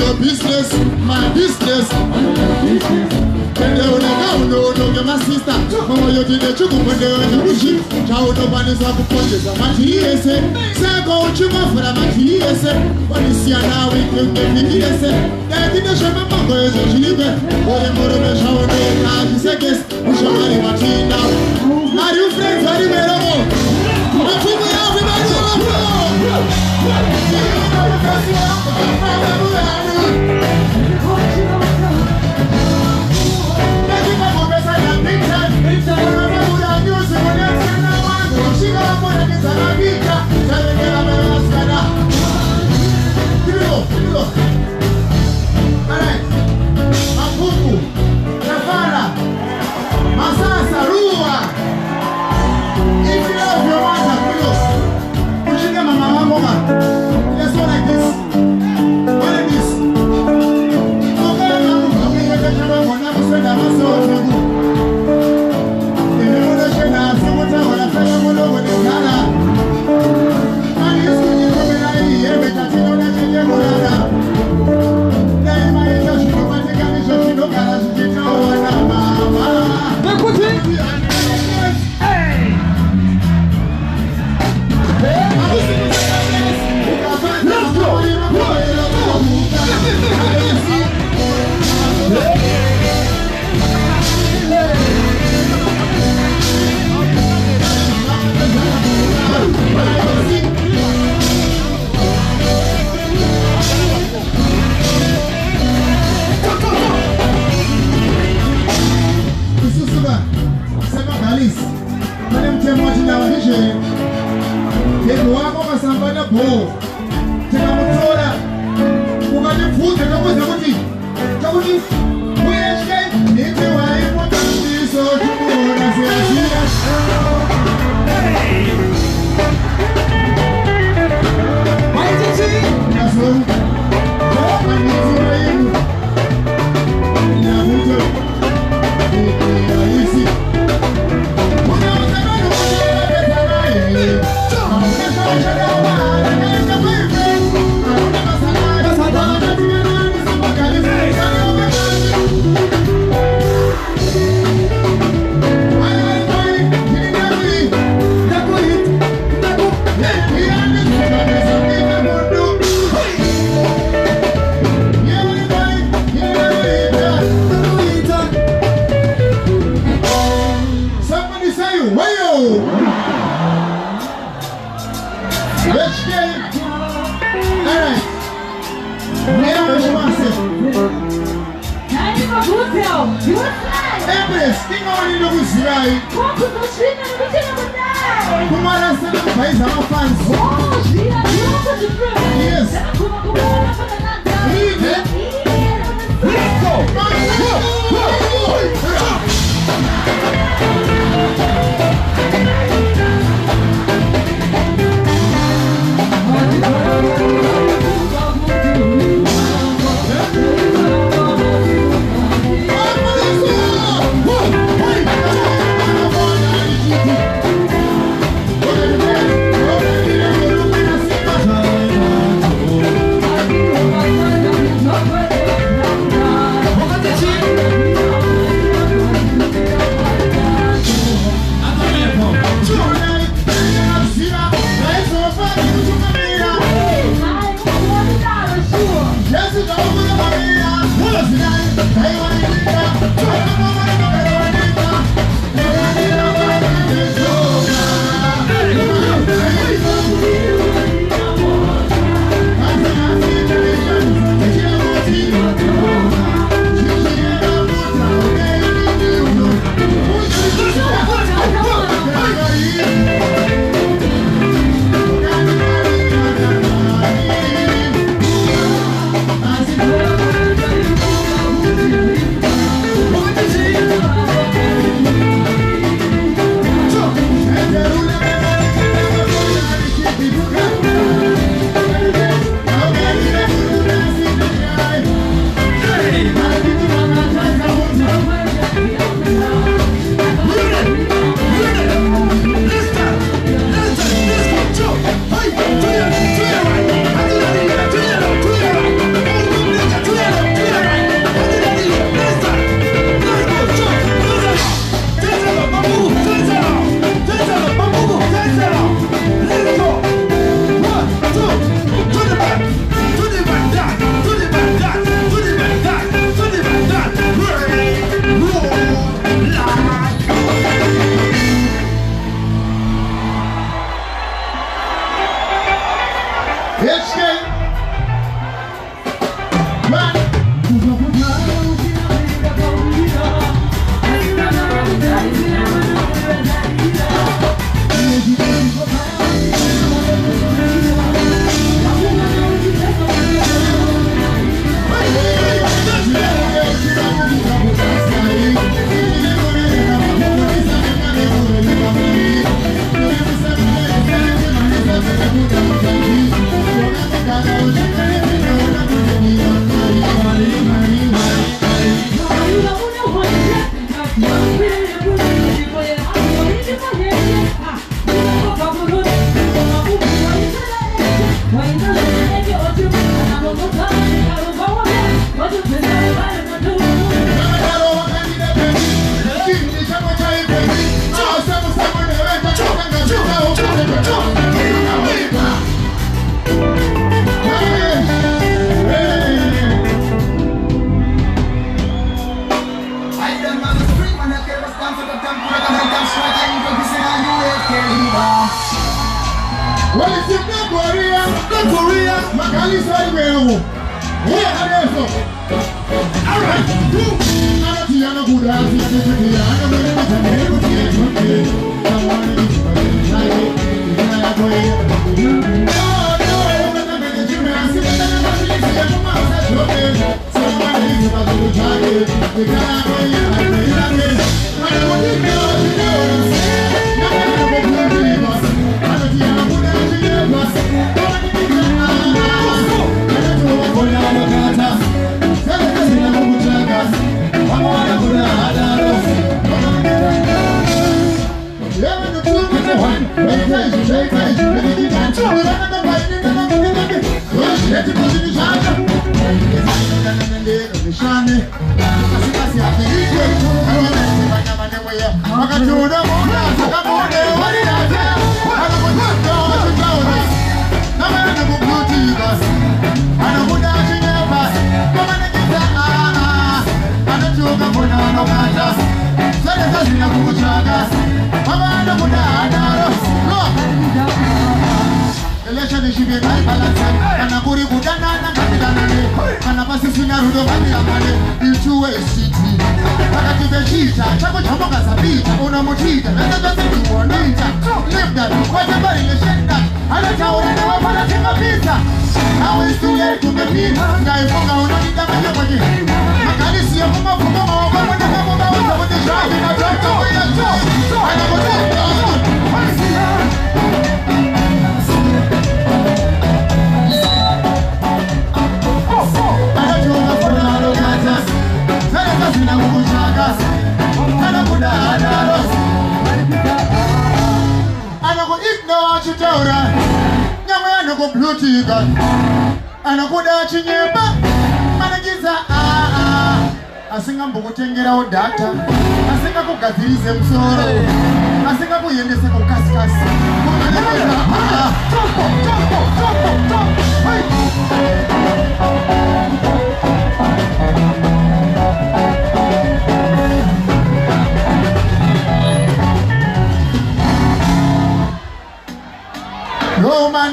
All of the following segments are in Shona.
your business, my business. And they will no, my sister. Oh, you did the chuku when they were in the bush. Child of one is up for this. I'm at ESA. Say, go chuku for a ESA. When you see now, we can get the ESA. They didn't show my mother as a children. Or the mother of the shower, they seconds. We shall marry Martina. Are you friends? Are you better? But you will have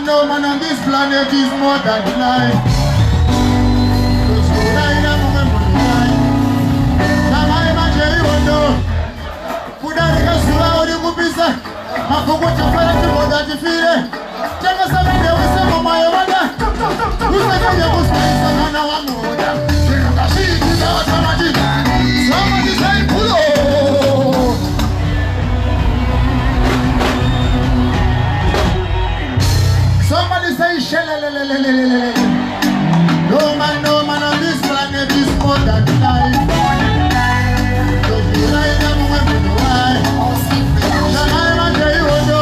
No man on this planet is more than life. Somebody say shalalalalalalalala. No man on this planet is more than life. Don't you lie down when you lie. Shamai Jai Odo.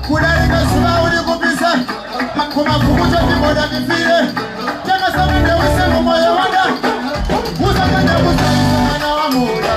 Kudarika Sulaudi Kupisa. Makuma Kukuja Timoda Kifire. Jama Samande Wisemu Moya Wanda. Usakanya Usakana Wamuda.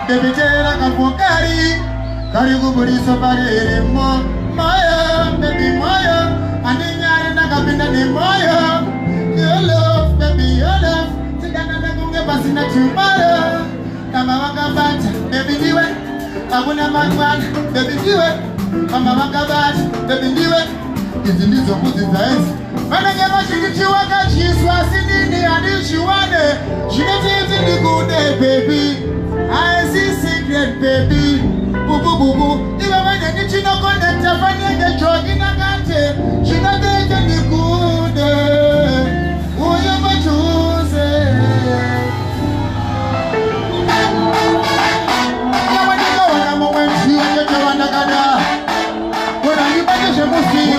Baby tera kapokari karibu burisa barere mo maya baby maya aninyare nakapinda ni moyo your love baby your love sidana nakunge basi na tomorrow kama wakabata baby ndiwe hakuna mangwana baby ndiwe kama wakabata baby ndiwe hizi ndizo mbuzi za enzi mana nyama shikiti wakachiswa sinini anishiwane shikiti ndikude baby I see secret baby boo boo boo boo iwe mwenye nichi no connect afanye ngechoki na kante shina deke nikude uyo machuze ya wadika wana momenti wakete wana kada wana nibadeshe musi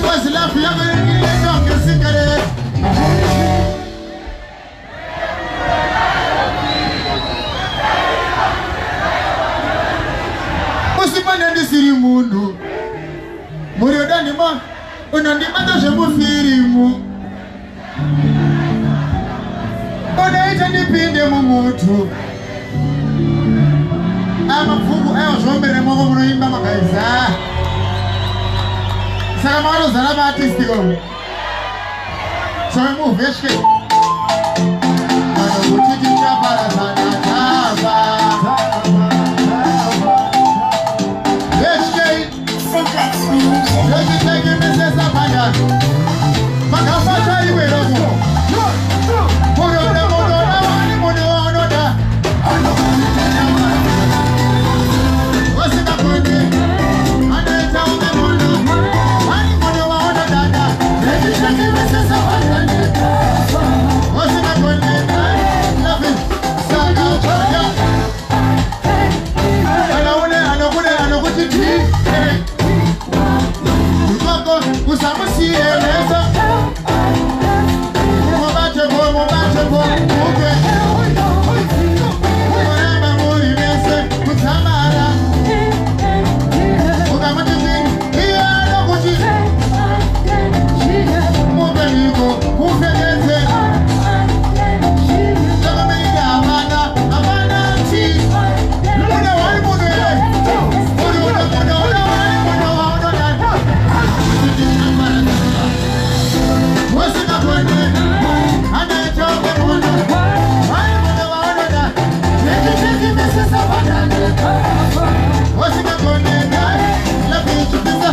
because love you are going to talk a secret. Musipanda ndisiri mundu. Murioda ndima unandimata zvemufirimu. Odaita ndipinde mumutu. Amafuku ayo zvombere moko munoimba makaisa. Saka mavanozara vaartisti komo. Saka muvheshke. Kuti tichaparadzana tava. Veshke. Veshke mesesa panda. Makafata iwe romo. Munoda wani munoda. Wasika konde. Anaita umemono. Wani munoda dada. Veshke mesesa panda. Wasika konde. Love it. Saga chaya. Anakuti ti. Usamusi eleza. Mubate bo. Okay. Muramba muri mese kutamara. Ukamuti ti. Iya nokuti. Mubeniko kufekete. Takamenya amana ti. Muna wali mune. Wasika konde, anaita umemono. Wani munoda da. Cheki mesesa panda. Wasika konde, love you chupisa.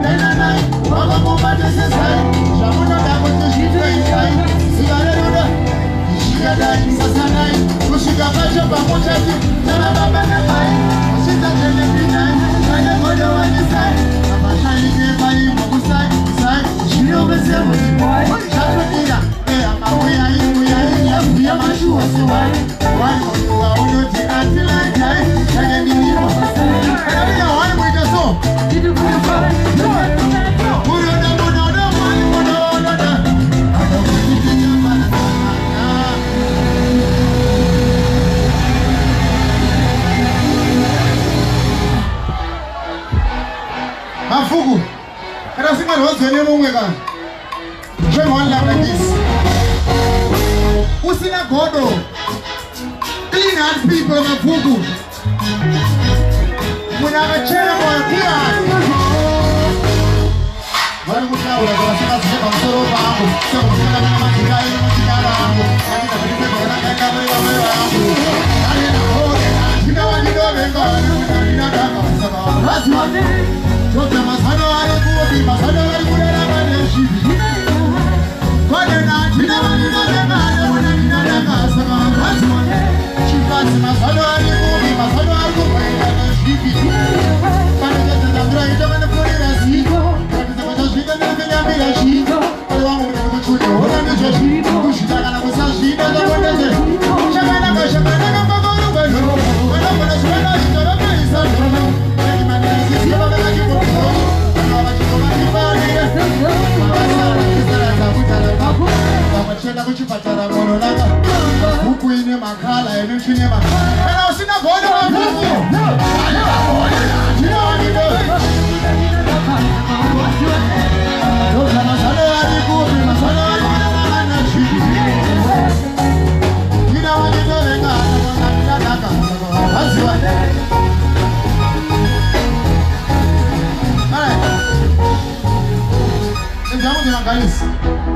Nananai. Waka mubate sesai. Shamuno da kutushitwe insai. Sigareruda. Shigadai sasanai. Kushika pacho pamochati. Tana baba na mai. Kushita tene pinai. Kanya kodo wanisai. Amashani kebai mabusai. Isai. Shiro bese wazimwai. Shatwanira. Amawiyai. Yafuya mashu wasiwai. Wani monuwa unoti antilai jai. Kanya nilimo. Kanabina wani mwita so. Munoda wani munoda. Mafuku, kada singa rozwene mumwe kana. Join one love like this. Usina godo. Clean hands people mafuku. Munakachera kwa pia. Wali mutaula kwa sina sema msoro wangu. Sema msana kama kikai mchikara wangu. Katika vile kwa kaka wewe wangu. Kale na hore na tina wajidobe ngani na kama sababu. Rasmi. Toka masano alikuwa masano alikuwa na maneshi. Kwa nini tina wajidobe ngani na kama sababu. Rasmi. Chipasi masano alikuwa masano alikuwa na maneshi. Pale tena ndra itamana kwa rasi. Kuchipatara mono naka huku ine makala ene makala kana usina godo wa Mungu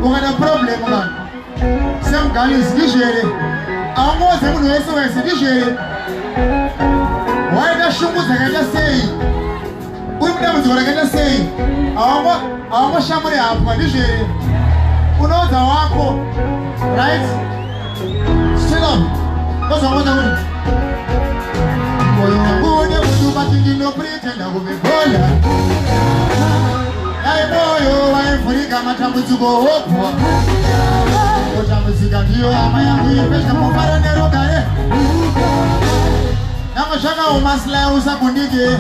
Ukana problem man. Some guys digere. Almost everyone else digere. Why that shungu zakaja say? Umda mzakaja say. Almost shamuri hapo digere. Unaoza wako, right? Stand up. Kosa moja huyu. Moyo mtu batingino pretend akumekola. Ai moyo waifurika matambuzuko hopo. Kutambuzika ndio ama yangu ipesha mfano nero kale. Kama shaka umaslahi usakundike.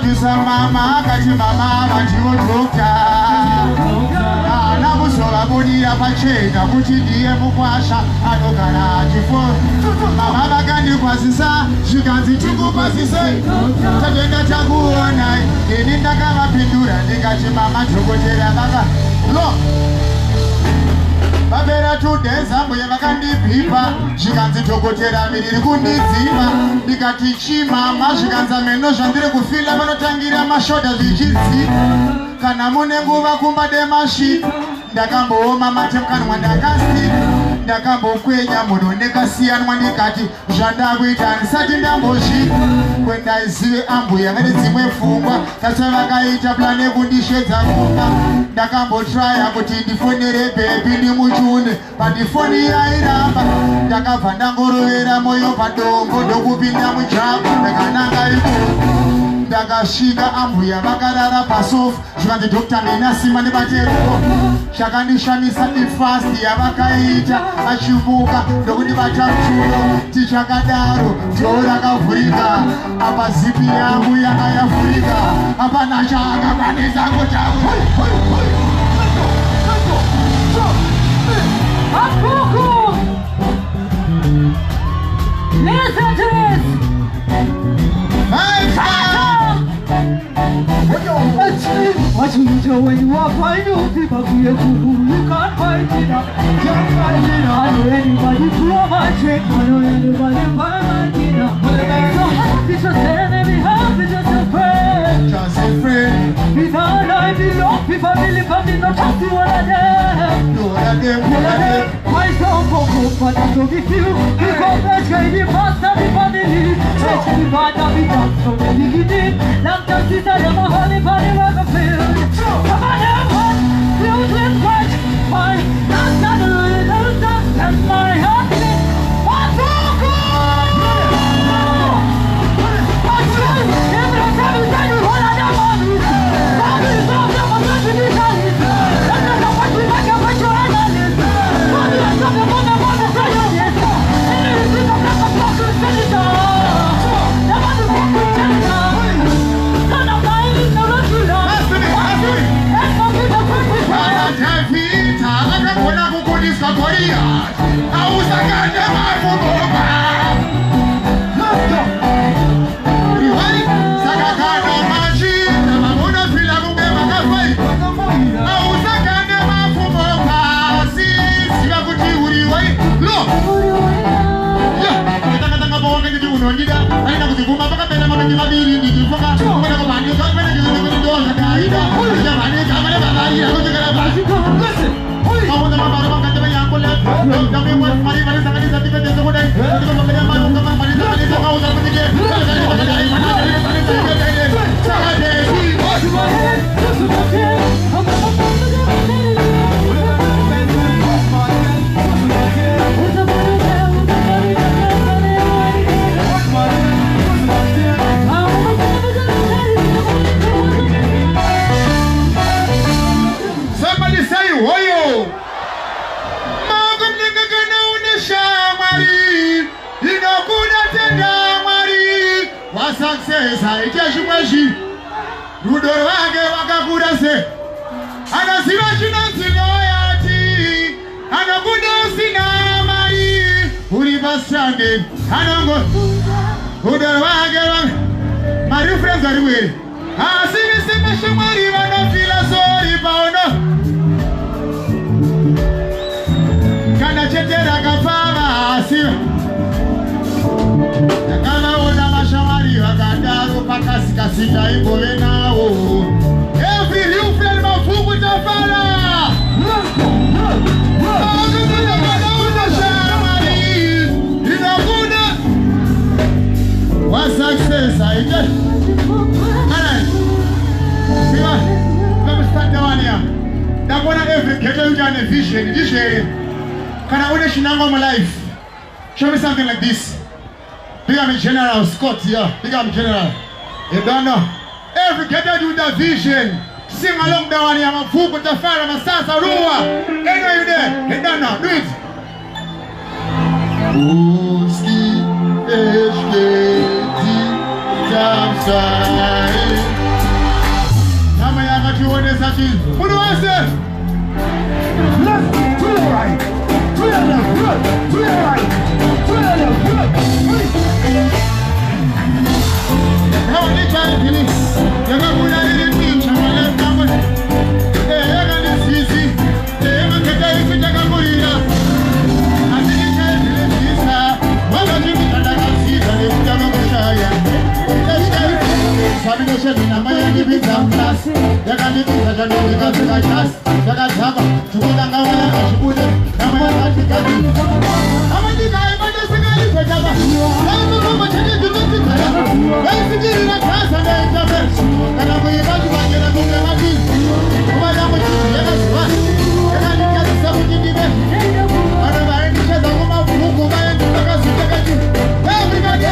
Producer mama kati mama bandiwo doctor ana musola bonira pacheka kuti ndiye mukwasha anogara chifo mama vakandi kwasisa zvikanzi tikupasise tatenda takuona ini ndakavapindura ndikati mama dhokotera vaka lo vapera 2 days ambuye vakandibhipa zvikanzi dhokotera miriri kundidziva ndikati chimama zvikanzi meno zvandiri kufila vanotangira mashodha zvichidziva kana mune nguva kumbade masvika ndakambooma matemukanwa ndakasika ndakambokwenya munhu ndakasiyanwa ndikati zvandakuita handisati ndambosvika kwendaizive ambuya vane dzimwe pfungwa tasva vakaita plani yekundishedza pfungwa ndakambotraya kuti ndifonere bebi ndimuchune pandifoni yairamba ndakabva ndangorovera moyo padombo ndokupinda mujabu ndakananga ikoko ndakasvika ambuya vakarara pasofa zvikanzi Dr. Ninasimba ndibateruko chakandishamisa ifasti yavakaita achimuka ndokundibata mchuno tichakadaro dhoo rakavhurika apa zipi yangu yakayavhurika apana chaakakwanisa kutangu Listen to this! What you do when you walk by you people feel you can't fight it up. Can't fight it up. I know anybody throw my trick. I know anybody buy my dinner. So happy to say that we happy just a friend. Just a friend. If I lie below, if I believe I did not talk to one of them. My song for hope, but I don't be few. Because that's why you pass the family. Let's be bad, I'll be done from the beginning. Long time since I am a honey bunny ever filled. Come on, everyone, filled with what? My last and my happiness. What's so good? What's good? Every time you tell you what I am, mommy. Mommy, stop them, I'm not really telling you. I don't know what you like, I'm what you're analyzing. Mommy, I stop them on the one that's right on this. And then you think I'm not a fucking senator. I'm not a fucking senator. None of my is no regular. And mommy, the person is Atavita akakona kukudiswa Goliath ausakande mafumoba sakakana machina mamunofila kunge makafai ausakande mafumoba siziva kuti uriwai lo akatanga pawange nditi unondida aina kuzivuma pakapena mabeki maviri ndichifunga kumena kumanika kumena chizindokuzindozvakaita ichavanika vane vavaira kuchikara pasi Vamos a mamar a banca de Yankola. También was Marie Vanessa Vanessa de the Wood. Somebody say, "Woyo!" Success, I tell you what she do. The Waka say, and a Sivashin loyalty, and a good Sinamari, who live stranded, and I'm good. Who the Waka, my friends are away. I see Mr. Mashamari, and I feel sorry about no. Can I check that I can farm? I see. Pakasika ibove nawo every new friend mafuku tafala what success I get let me start the one here that one every ghetto you got a vision can I only shinango my life show me something like this. Big I'm General Scott here. Big I'm General. You don't know. Every ghetto do that vision. Sing along the one here. I'm a fool with the fire. I'm a salsa roa. Anyway, you there. You don't know. Do it. Uski HKT Tamsai machine. What do I say? Left to the right, to the left, good, to the right, to the left, good. How many times did he? You're not going to teach him. I'm going to see. They're going to get you to the Gorilla. I didn't tell you this. What are you going to see? I'm going to show you. Sabination in a Miami with some class. They're going to be such a new because of my class. They're going to have to go down and put it. I'm going to get it. How many times are you going to get it? I'm going to get it. I'm going to get it. Class and then the best. And I'm going to get it. I'm going to get it. What am I doing? Yes, what? And I get it. Something in the bed. And I'm going to get it. I'm going to get it. Everybody.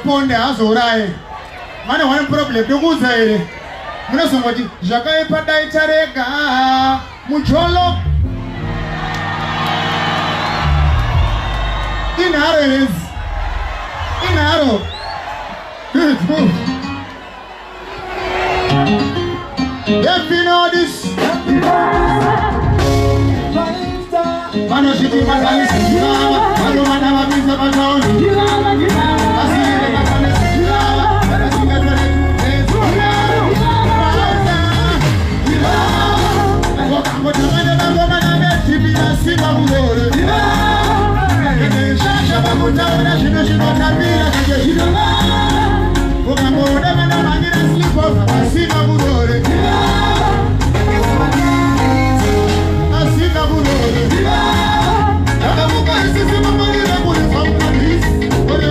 Ponde azorai mana one problem dokuzaire muna somebody zvakaipada itarega mucholo in arrow good move. If you know this Manoshiki Matalisi Mano Manama Misa Patoni What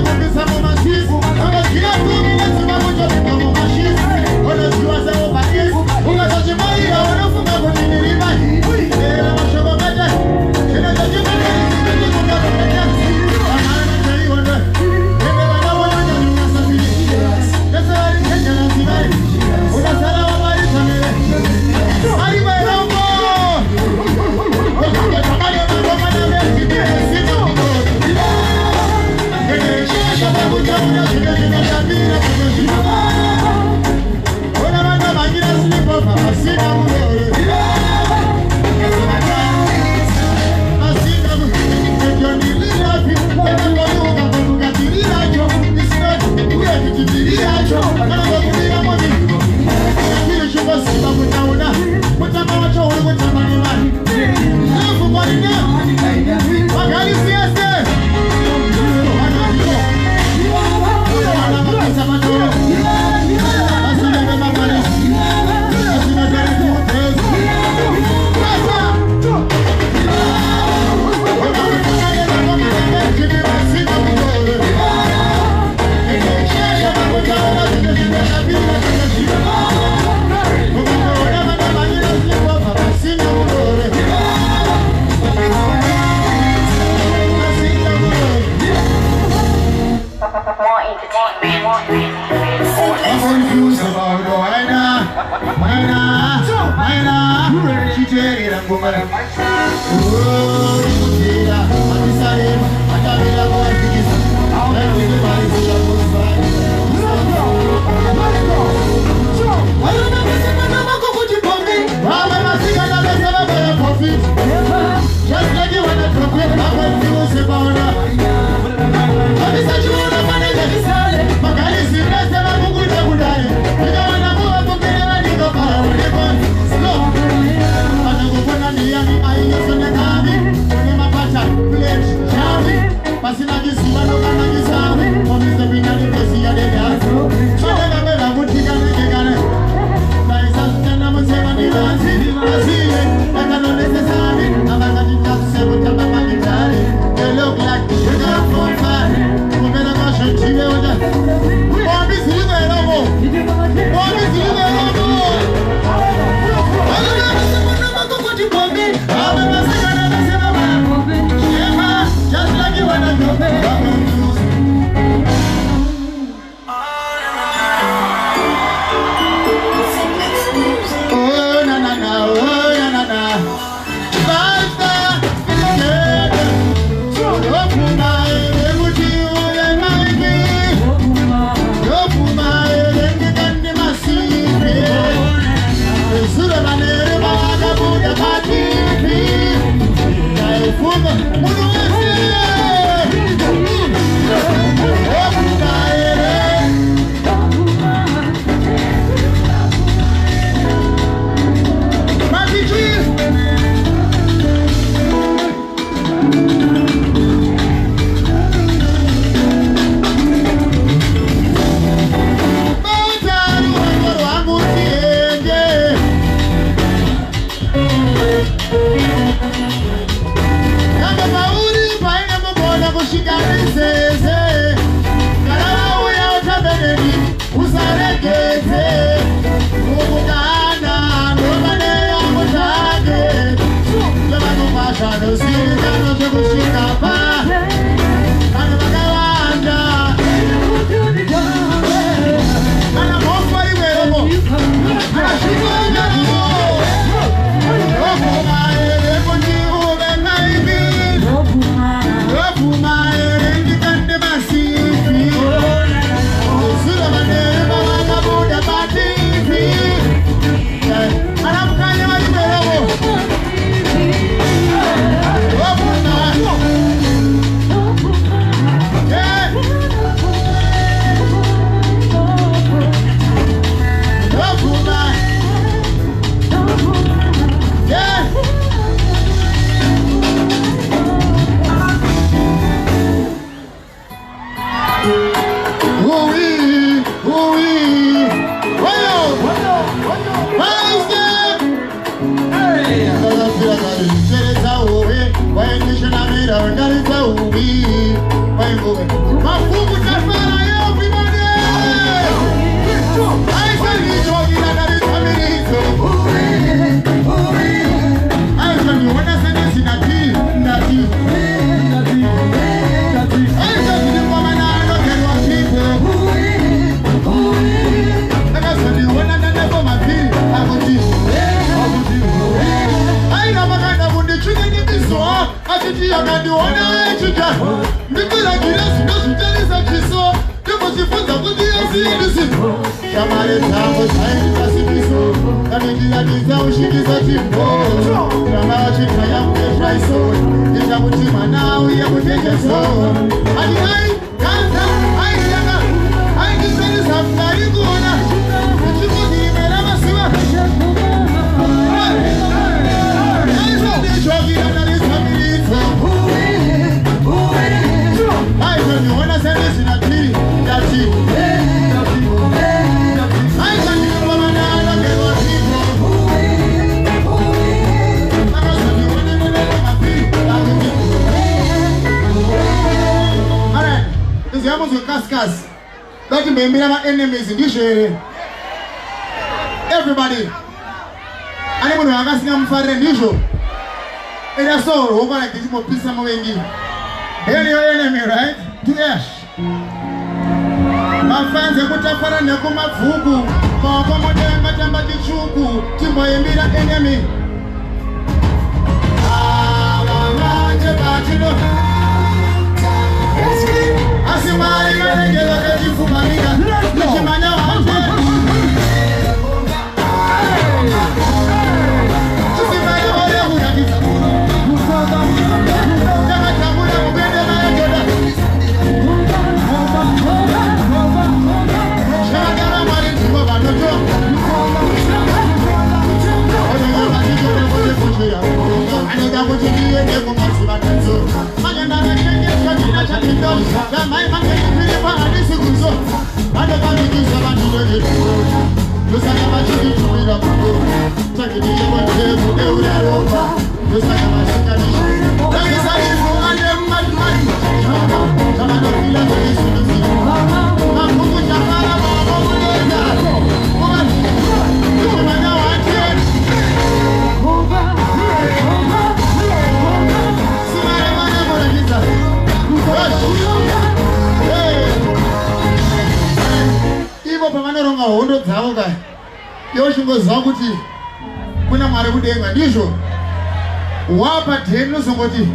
Everybody, anyone who has seen for unusual, and that's all. We're gonna give more peace and more envy. Here your enemy, right? To Ash. My fans, they put up for a Nekuma Fugu. Moko mudenga tamba chichuku Timbo yembira enemy Manje batilo Asimari galengelo kejifumamika Nishimanya wanje Chisimaya wale hunakiza Jama chakula mubende mayajoda Shagara mali chimo banojo Anega kuchikie neko masibatanzo Maganda ngenge chakina chakito Gamai mangeni pilipa hadisi kuzo Adega mikisa bandile Lusaka machiki chumila kuko Chakini yewa kude uraroba Lusaka machika nishu Langisa ifu ane mmadimadi Kama nofila kulisu nisi Makuku chakara mama mulenda Kumani Kumanya wanje Simare mane mulekisa Ivo pamanoronga hondo dzavo kai yoshingoziva kuti kuna Mwari kudenga ndizvo wapa dheni nozongoti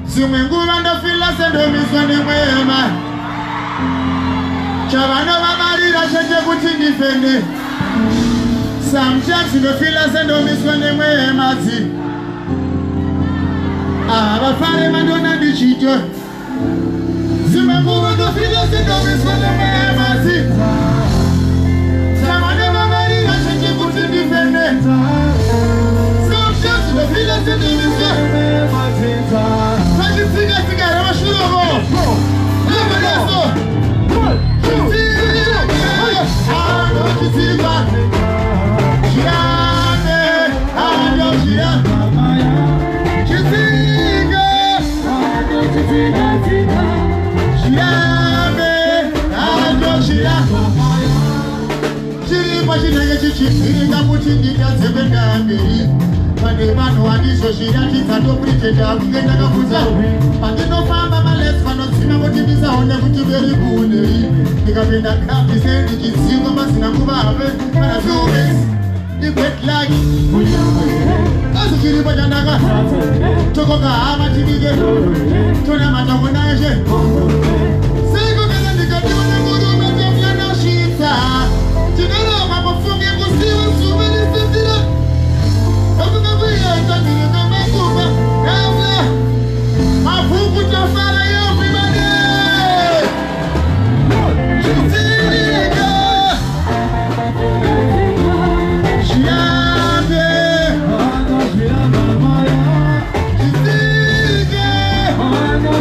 zimwe nguva ndofila sendomiswa nemwema chavanovamarira chete kuti ndifende sometimes ndofila sendomiswa nemwemadzi vafare mandona ndichito zimwe nguva ndofila sendomiswa nemwemadzi chavanovamarira chete kuti ndifende sometimes ndofila sendomiswa Pachitsika ramashuroko Lemeneso Chitsika Chiame Ando Chiame Chitsika Chiame Ando Chiame Chiripa chinenge chichipirika kuti ndikadzependa mberi Pane vanhu vandizvo zviratidza ndopritenda kungenda kakuza pandinofamba malesi vanodzima kuti ndisaone kuti mberi kunei ndikapinda kambi sendichidzinga mazina kuvave kana zviumesi ndibetluck asi chiripo chandaka tokoka hama tidike tonamata kunaye seikokeza ndikationa murume temyanasvitsa tinoroma mufunge kusiva suverisitira Mafuku tafara everybody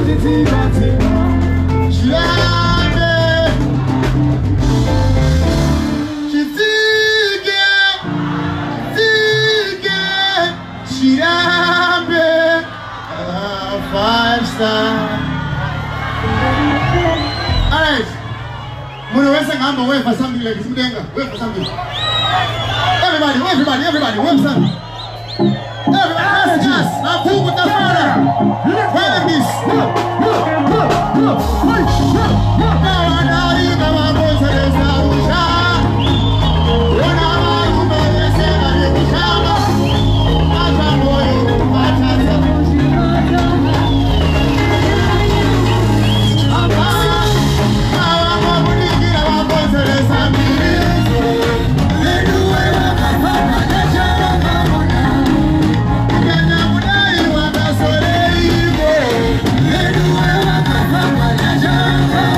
Chitika Chiabe Chitika Chiabe Chiabe 5-star. Alright. Muna wesa ngamba wait for something like this. Wait for something. Everybody, wait for something. Everybody, yes. Now pull with the fire. Wait like this. Yeah.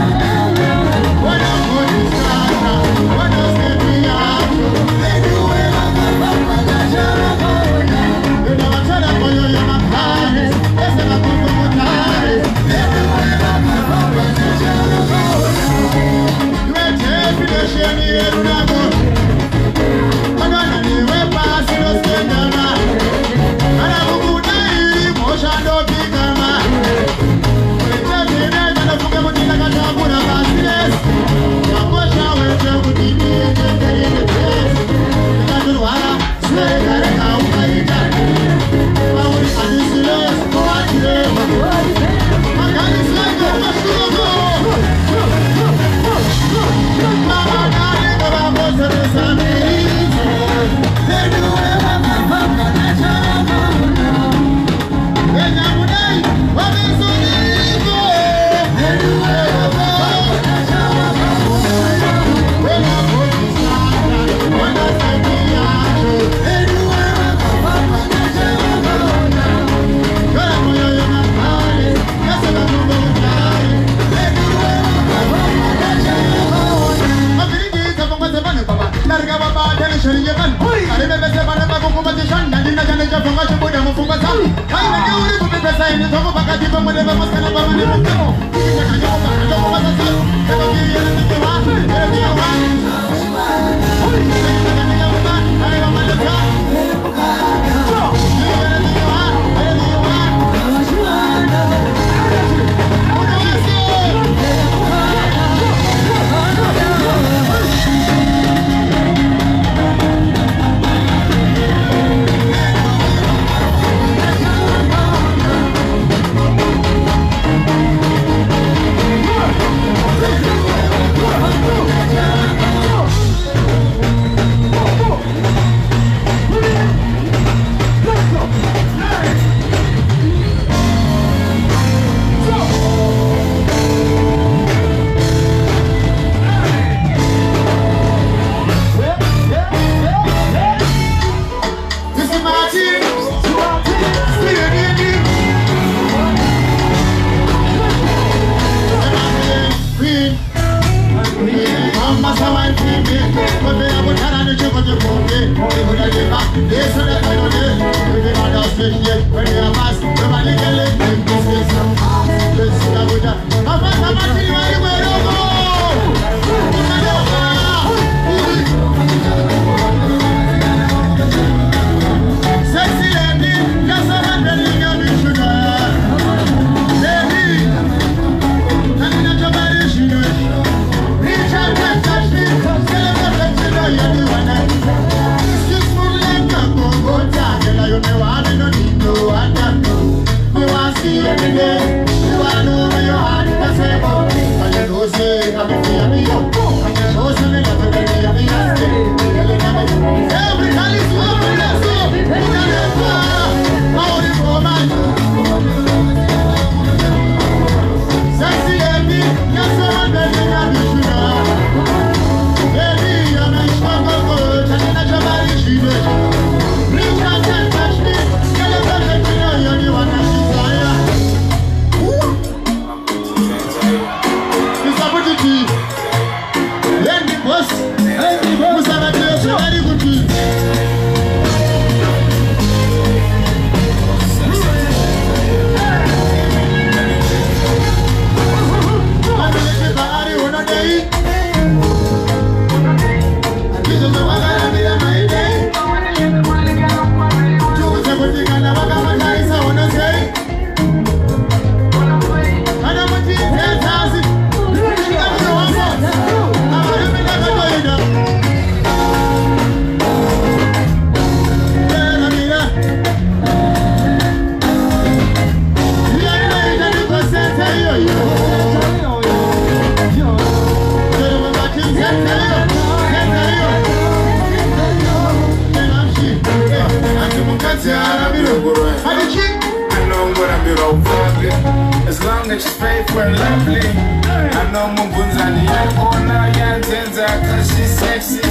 As long as she's faithful and lovely, I know Mumbunzani and Ona Yantenza cause she's sexy.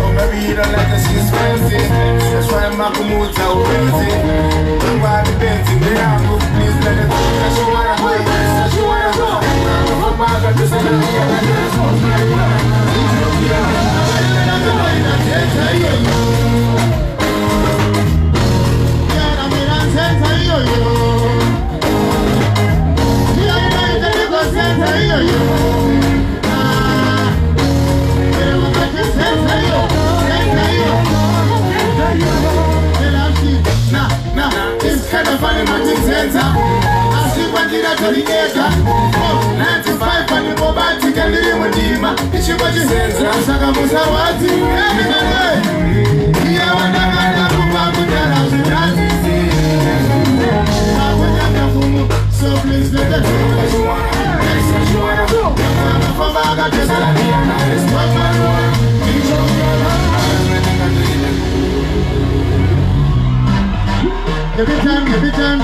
Or maybe you don't like her, she's fancy. That's why Makumuta Ubenzi. Nobody dancing, they are move, please let it go. Cause she wanna go, cause she wanna go. So please let it go. Every time, every time,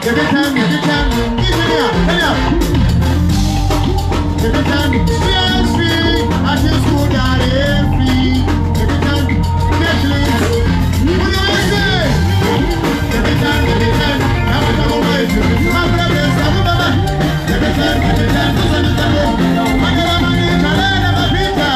every time, every time, every time, we are free, I just go down free. Every time, what do I say? Every time, I'm a double way. My brothers, every time, I got a money, I got a pizza.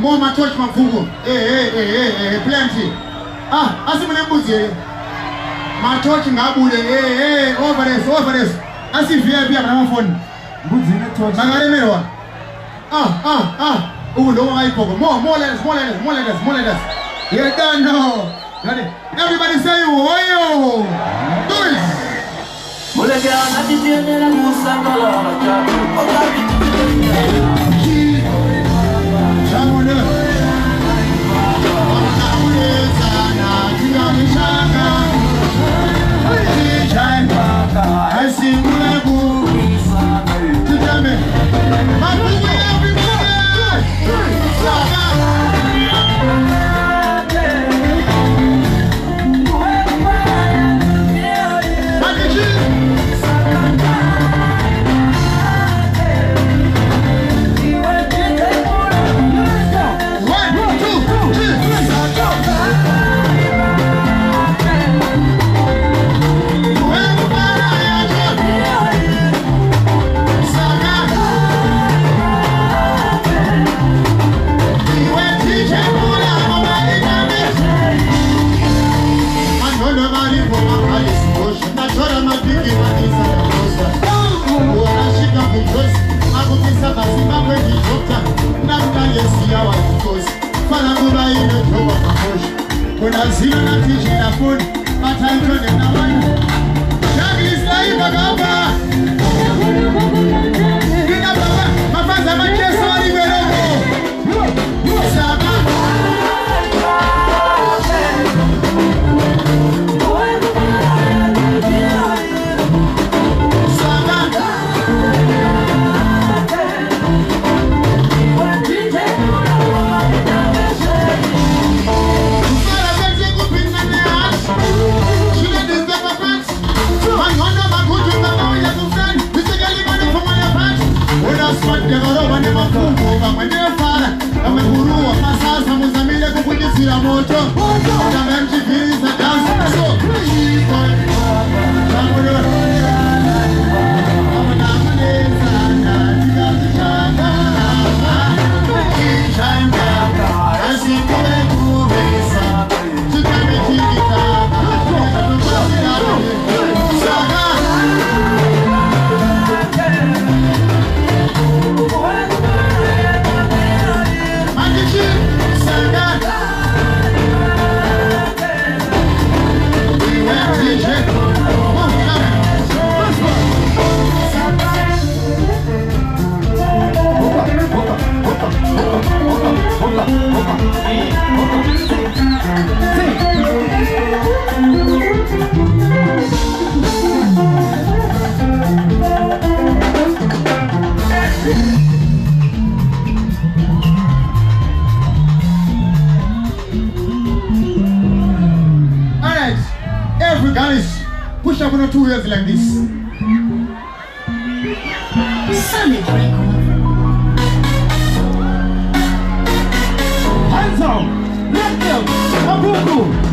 More my touch my fugo. Plenty. Asimule mbuzi. My touch ngabude. Over this. Asi VIP na phone. Mbuzi na touch. Mangaremerwa. Ulo ngayipoko. More let us. You're done now. Everybody say woyo. Do it. Mulegana titiene la musangala cha. Good careful, guys. Push up on the 2 years like this. Solid record. Hands up. Let them. Abuku.